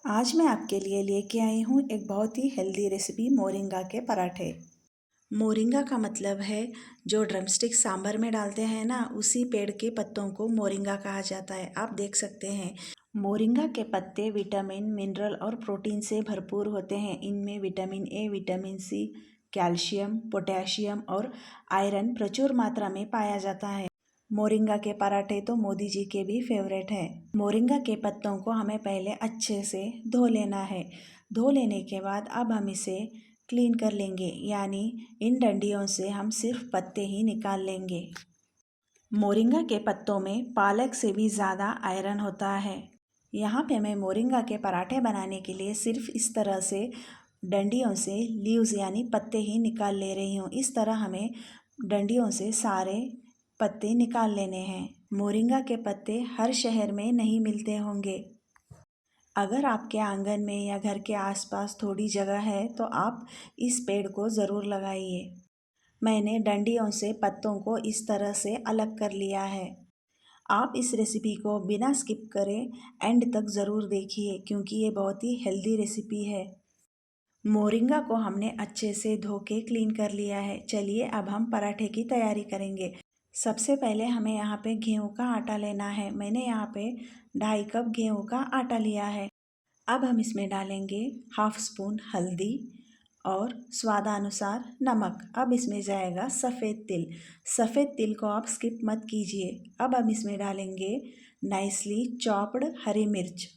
आज मैं आपके लिए लेके आई हूँ एक बहुत ही हेल्दी रेसिपी मोरिंगा के पराठे। मोरिंगा का मतलब है जो ड्रमस्टिक सांभर में डालते हैं ना, उसी पेड़ के पत्तों को मोरिंगा कहा जाता है। आप देख सकते हैं मोरिंगा के पत्ते विटामिन, मिनरल और प्रोटीन से भरपूर होते हैं। इनमें vitamin A, vitamin C, calcium, potassium और आयरन प्रचुर मात्रा में पाया जाता है। मोरिंगा के पराठे तो मोदी जी के भी फेवरेट है। मोरिंगा के पत्तों को हमें पहले अच्छे से धो लेना है। धो लेने के बाद अब हम इसे क्लीन कर लेंगे, यानी इन डंडियों से हम सिर्फ पत्ते ही निकाल लेंगे। मोरिंगा के पत्तों में पालक से भी ज़्यादा आयरन होता है। यहाँ पे मैं मोरिंगा के पराठे बनाने के लिए सिर्फ इस तरह से डंडियों से लीव्स यानी पत्ते ही निकाल ले रही हूँ। इस तरह हमें डंडियों से सारे पत्ते निकाल लेने हैं। मोरिंगा के पत्ते हर शहर में नहीं मिलते होंगे। अगर आपके आंगन में या घर के आसपास थोड़ी जगह है तो आप इस पेड़ को ज़रूर लगाइए। मैंने डंडियों से पत्तों को इस तरह से अलग कर लिया है। आप इस रेसिपी को बिना स्किप करे एंड तक ज़रूर देखिए, क्योंकि ये बहुत ही हेल्दी रेसिपी है। मोरिंगा को हमने अच्छे से धो के क्लीन कर लिया है। चलिए अब हम पराठे की तैयारी करेंगे। सबसे पहले हमें यहाँ पे गेहूँ का आटा लेना है। मैंने यहाँ पे 2.5 कप गेहूँ का आटा लिया है। अब हम इसमें डालेंगे हाफ स्पून हल्दी और स्वादानुसार नमक। अब इसमें जाएगा सफ़ेद तिल। सफ़ेद तिल को आप स्किप मत कीजिए। अब हम इसमें डालेंगे नाइसली चॉप्ड हरी मिर्च।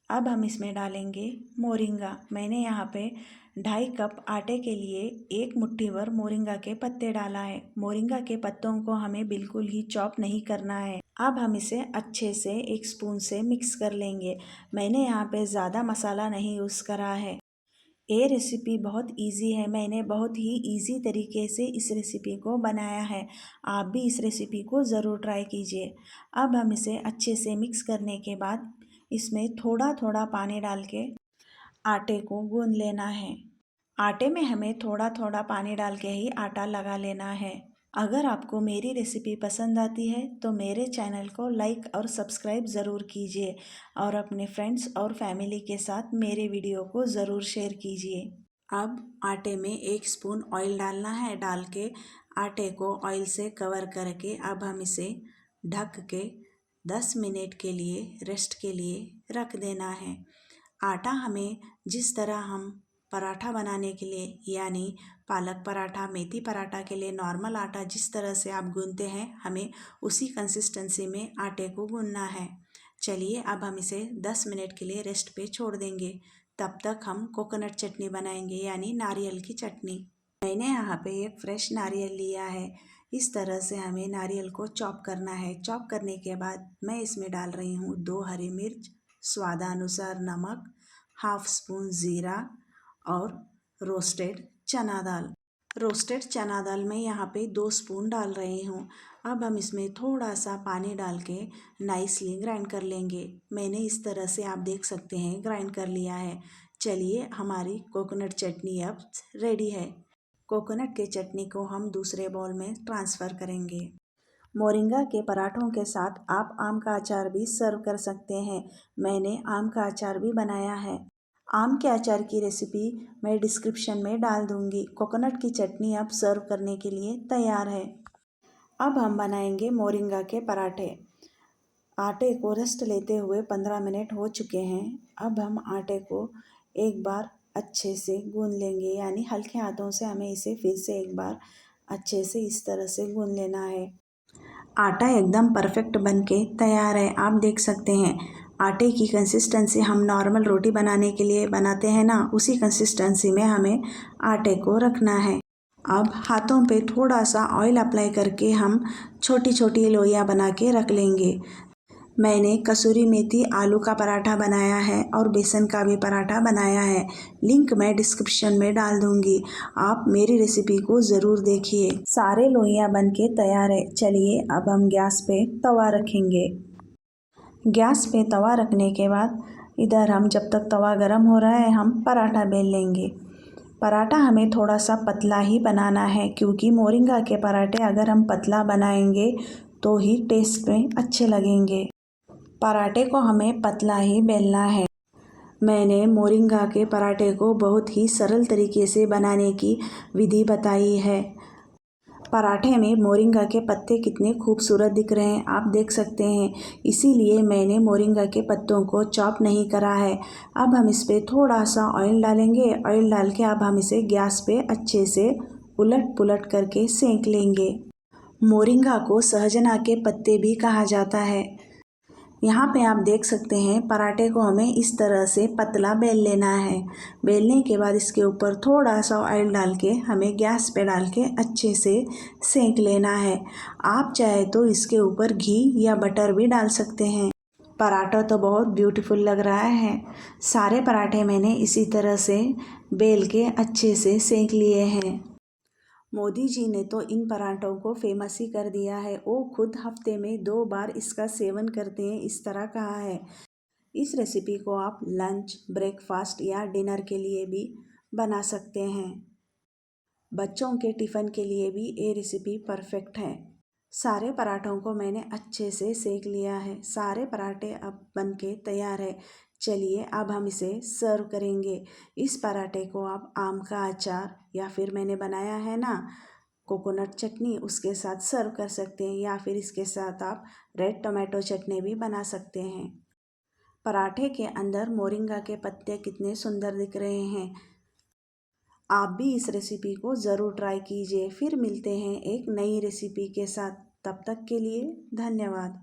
अब हम इसमें डालेंगे मोरिंगा। मैंने यहाँ पे 2.5 कप आटे के लिए 1 मुट्ठी भर मोरिंगा के पत्ते डाला है। मोरिंगा के पत्तों को हमें बिल्कुल ही चॉप नहीं करना है। अब हम इसे अच्छे से 1 स्पून से मिक्स कर लेंगे। मैंने यहाँ पे ज़्यादा मसाला नहीं यूज़ करा है। ये रेसिपी बहुत इजी है। मैंने बहुत ही इजी तरीके से इस रेसिपी को बनाया है। आप भी इस रेसिपी को ज़रूर ट्राई कीजिए। अब हम इसे अच्छे से मिक्स करने के बाद इसमें थोड़ा थोड़ा पानी डाल के आटे को गूंद लेना है। आटे में हमें थोड़ा थोड़ा पानी डाल के ही आटा लगा लेना है। अगर आपको मेरी रेसिपी पसंद आती है तो मेरे चैनल को लाइक और सब्सक्राइब ज़रूर कीजिए और अपने फ्रेंड्स और फैमिली के साथ मेरे वीडियो को ज़रूर शेयर कीजिए। अब आटे में 1 स्पून ऑयल डालना है। डाल के आटे को ऑयल से कवर करके अब हम इसे ढक के 10 मिनट के लिए रेस्ट के लिए रख देना है। आटा हमें जिस तरह हम पराठा बनाने के लिए यानी पालक पराठा, मेथी पराठा के लिए नॉर्मल आटा जिस तरह से आप गूंथते हैं, हमें उसी कंसिस्टेंसी में आटे को गूंथना है। चलिए अब हम इसे 10 मिनट के लिए रेस्ट पे छोड़ देंगे। तब तक हम कोकोनट चटनी बनाएंगे यानी नारियल की चटनी। मैंने यहाँ पे एक फ्रेश नारियल लिया है। इस तरह से हमें नारियल को चॉप करना है। चॉप करने के बाद मैं इसमें डाल रही हूँ 2 हरी मिर्च, स्वादानुसार नमक, हाफ स्पून ज़ीरा और रोस्टेड चना दाल। रोस्टेड चना दाल मैं यहाँ पे 2 स्पून डाल रही हूँ। अब हम इसमें थोड़ा सा पानी डाल के नाइसली ग्राइंड कर लेंगे। मैंने इस तरह से आप देख सकते हैं ग्राइंड कर लिया है। चलिए हमारी कोकोनट चटनी अब रेडी है। कोकोनट के चटनी को हम दूसरे बाउल में ट्रांसफ़र करेंगे। मोरिंगा के पराठों के साथ आप आम का अचार भी सर्व कर सकते हैं। मैंने आम का अचार भी बनाया है। आम के अचार की रेसिपी मैं डिस्क्रिप्शन में डाल दूँगी। कोकोनट की चटनी अब सर्व करने के लिए तैयार है। अब हम बनाएंगे मोरिंगा के पराठे। आटे को रेस्ट लेते हुए 15 मिनट हो चुके हैं। अब हम आटे को एक बार अच्छे से गूंद लेंगे, यानी हल्के हाथों से हमें इसे फिर से एक बार अच्छे से इस तरह से गूंद लेना है। आटा एकदम परफेक्ट बन के तैयार है। आप देख सकते हैं आटे की कंसिस्टेंसी हम नॉर्मल रोटी बनाने के लिए बनाते हैं ना, उसी कंसिस्टेंसी में हमें आटे को रखना है। अब हाथों पे थोड़ा सा ऑयल अप्लाई करके हम छोटी छोटी लोइयाँ बना के रख लेंगे। मैंने कसूरी मेथी आलू का पराठा बनाया है और बेसन का भी पराठा बनाया है। लिंक मैं डिस्क्रिप्शन में डाल दूँगी। आप मेरी रेसिपी को ज़रूर देखिए। सारे लोइयाँ बन के तैयार है। चलिए अब हम गैस पे तवा रखेंगे। गैस पे तवा रखने के बाद इधर हम जब तक तवा गर्म हो रहा है हम पराठा बेल लेंगे। पराठा हमें थोड़ा सा पतला ही बनाना है, क्योंकि मोरिंगा के पराठे अगर हम पतला बनाएंगे तो ही टेस्ट में अच्छे लगेंगे। पराठे को हमें पतला ही बेलना है। मैंने मोरिंगा के पराठे को बहुत ही सरल तरीके से बनाने की विधि बताई है। पराठे में मोरिंगा के पत्ते कितने खूबसूरत दिख रहे हैं, आप देख सकते हैं। इसीलिए मैंने मोरिंगा के पत्तों को चॉप नहीं करा है। अब हम इस पर थोड़ा सा ऑयल डालेंगे। ऑयल डाल के अब हम इसे गैस पे अच्छे से उलट पुलट करके सेंक लेंगे। मोरिंगा को सहजना के पत्ते भी कहा जाता है। यहाँ पे आप देख सकते हैं पराठे को हमें इस तरह से पतला बेल लेना है। बेलने के बाद इसके ऊपर थोड़ा सा ऑयल डाल के हमें गैस पे डाल के अच्छे से सेंक लेना है। आप चाहे तो इसके ऊपर घी या बटर भी डाल सकते हैं। पराठा तो बहुत ब्यूटीफुल लग रहा है। सारे पराठे मैंने इसी तरह से बेल के अच्छे से सेंक लिए हैं। मोदी जी ने तो इन पराठों को फेमस ही कर दिया है। वो खुद हफ्ते में 2 बार इसका सेवन करते हैं, इस तरह कहा है। इस रेसिपी को आप लंच, ब्रेकफास्ट या डिनर के लिए भी बना सकते हैं। बच्चों के टिफ़िन के लिए भी ये रेसिपी परफेक्ट है। सारे पराठों को मैंने अच्छे से सेक लिया है। सारे पराठे अब बन के तैयार है। चलिए अब हम इसे सर्व करेंगे। इस पराठे को आप आम का अचार या फिर मैंने बनाया है ना कोकोनट चटनी, उसके साथ सर्व कर सकते हैं, या फिर इसके साथ आप रेड टोमेटो चटनी भी बना सकते हैं। पराठे के अंदर मोरिंगा के पत्ते कितने सुंदर दिख रहे हैं। आप भी इस रेसिपी को ज़रूर ट्राई कीजिए। फिर मिलते हैं एक नई रेसिपी के साथ। तब तक के लिए धन्यवाद।